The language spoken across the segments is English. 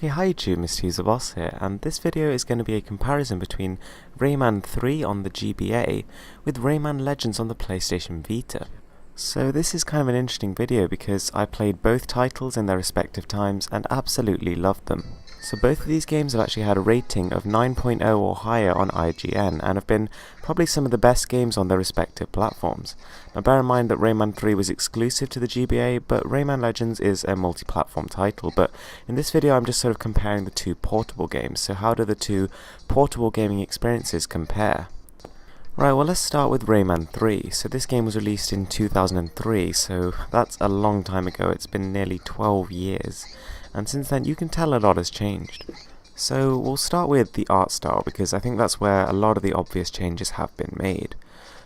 Okay, hi YouTube, Mr. User Boss here, and this video is going to be a comparison between Rayman 3 on the GBA with Rayman Legends on the PlayStation Vita. So this is kind of an interesting video because I played both titles in their respective times and absolutely loved them. So both of these games have actually had a rating of 9.0 or higher on IGN and have been probably some of the best games on their respective platforms. Now bear in mind that Rayman 3 was exclusive to the GBA, but Rayman Legends is a multi-platform title. But in this video I'm just sort of comparing the two portable games. So how do the two portable gaming experiences compare? Right, well let's start with Rayman 3. So this game was released in 2003, so that's a long time ago. It's been nearly 12 years. And since then you can tell a lot has changed. So we'll start with the art style because I think that's where a lot of the obvious changes have been made.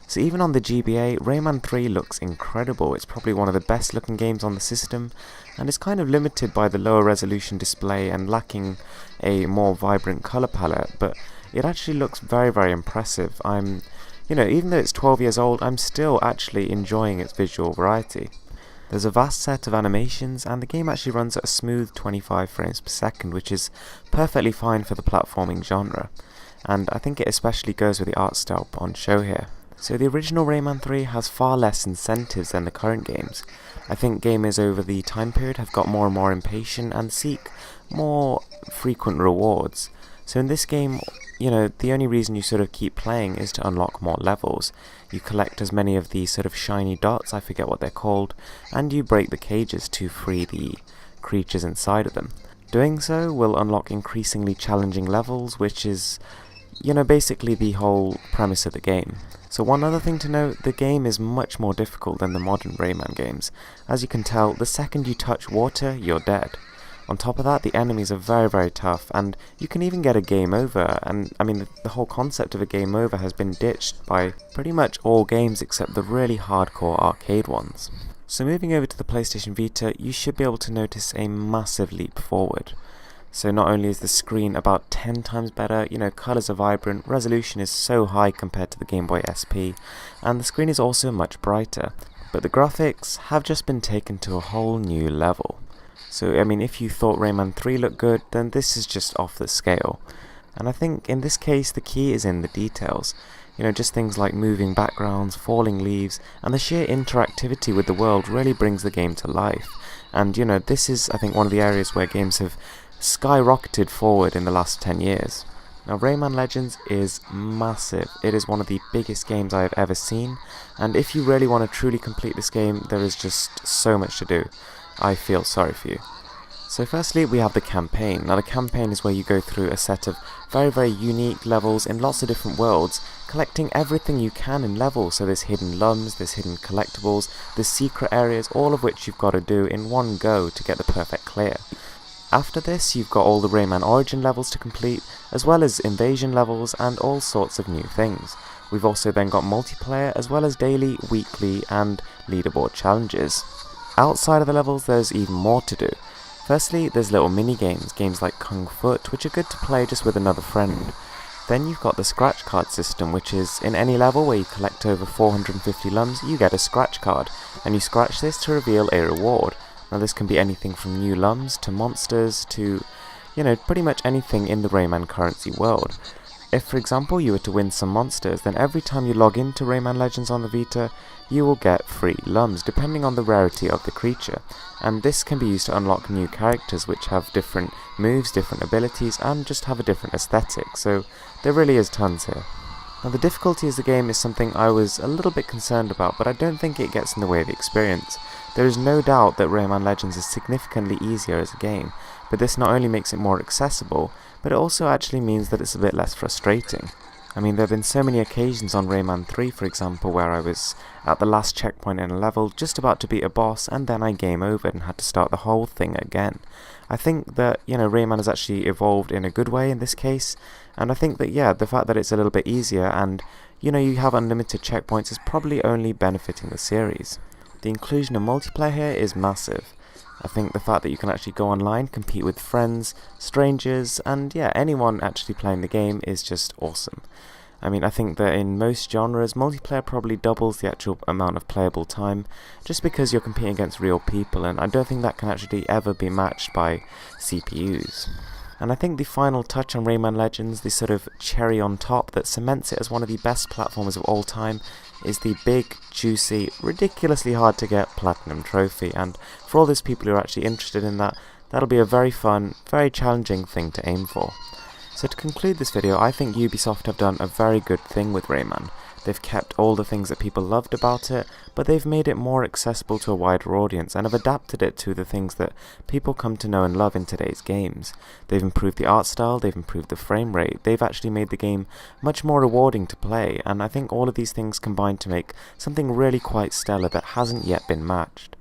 So even on the GBA, Rayman 3 looks incredible. It's probably one of the best looking games on the system, and it's kind of limited by the lower resolution display and lacking a more vibrant colour palette, but it actually looks very, very impressive. Even though it's 12 years old, I'm still actually enjoying its visual variety. There's a vast set of animations, and the game actually runs at a smooth 25 frames per second, which is perfectly fine for the platforming genre, and I think it especially goes with the art style on show here. So the original Rayman 3 has far less incentives than the current games. I think gamers over the time period have got more and more impatient and seek more frequent rewards. So in this game, the only reason you sort of keep playing is to unlock more levels. You collect as many of these sort of shiny dots, I forget what they're called, and you break the cages to free the creatures inside of them. Doing so will unlock increasingly challenging levels, which is, basically the whole premise of the game. So one other thing to note, the game is much more difficult than the modern Rayman games. As you can tell, the second you touch water, you're dead. On top of that, the enemies are very, very tough, and you can even get a game over, and the whole concept of a game over has been ditched by pretty much all games except the really hardcore arcade ones. So moving over to the PlayStation Vita, you should be able to notice a massive leap forward. So not only is the screen about 10 times better, colours are vibrant, resolution is so high compared to the Gameboy SP, and the screen is also much brighter, but the graphics have just been taken to a whole new level. So, if you thought Rayman 3 looked good, then this is just off the scale. And I think in this case, the key is in the details. Just things like moving backgrounds, falling leaves, and the sheer interactivity with the world really brings the game to life. And, this is, I think, one of the areas where games have skyrocketed forward in the last 10 years. Now, Rayman Legends is massive. It is one of the biggest games I have ever seen, and if you really want to truly complete this game, there is just so much to do. I feel sorry for you. So firstly, we have the campaign. Now the campaign is where you go through a set of very, very unique levels in lots of different worlds, collecting everything you can in levels. So there's hidden lums, there's hidden collectibles, there's secret areas, all of which you've got to do in one go to get the perfect clear. After this, you've got all the Rayman Origin levels to complete, as well as invasion levels and all sorts of new things. We've also then got multiplayer, as well as daily, weekly and leaderboard challenges. Outside of the levels, there's even more to do. Firstly, there's little mini-games, games like Kung Foot, which are good to play just with another friend. Then you've got the scratch card system, which is in any level where you collect over 450 lums, you get a scratch card, and you scratch this to reveal a reward. Now this can be anything from new lums to monsters to, pretty much anything in the Rayman currency world. If, for example, you were to win some monsters, then every time you log into Rayman Legends on the Vita, you will get free lums, depending on the rarity of the creature. And this can be used to unlock new characters which have different moves, different abilities, and just have a different aesthetic, so there really is tons here. Now the difficulty of the game is something I was a little bit concerned about, but I don't think it gets in the way of the experience. There is no doubt that Rayman Legends is significantly easier as a game, but this not only makes it more accessible, but it also actually means that it's a bit less frustrating. There have been so many occasions on Rayman 3, for example, where I was at the last checkpoint in a level, just about to beat a boss, and then I game over and had to start the whole thing again. I think that, Rayman has actually evolved in a good way in this case, and I think that, the fact that it's a little bit easier and, you have unlimited checkpoints is probably only benefiting the series. The inclusion of multiplayer here is massive. I think the fact that you can actually go online, compete with friends, strangers, and anyone actually playing the game is just awesome. I mean, I think that in most genres, multiplayer probably doubles the actual amount of playable time, just because you're competing against real people, and I don't think that can actually ever be matched by CPUs. And I think the final touch on Rayman Legends, the sort of cherry on top that cements it as one of the best platformers of all time, is the big, juicy, ridiculously hard to get Platinum Trophy, and for all those people who are actually interested in that, that'll be a very fun, very challenging thing to aim for. So to conclude this video, I think Ubisoft have done a very good thing with Rayman. They've kept all the things that people loved about it, but they've made it more accessible to a wider audience and have adapted it to the things that people come to know and love in today's games. They've improved the art style, they've improved the frame rate, they've actually made the game much more rewarding to play, and I think all of these things combine to make something really quite stellar that hasn't yet been matched.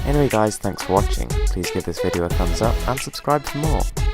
Anyway guys, thanks for watching. Please give this video a thumbs up and subscribe for more.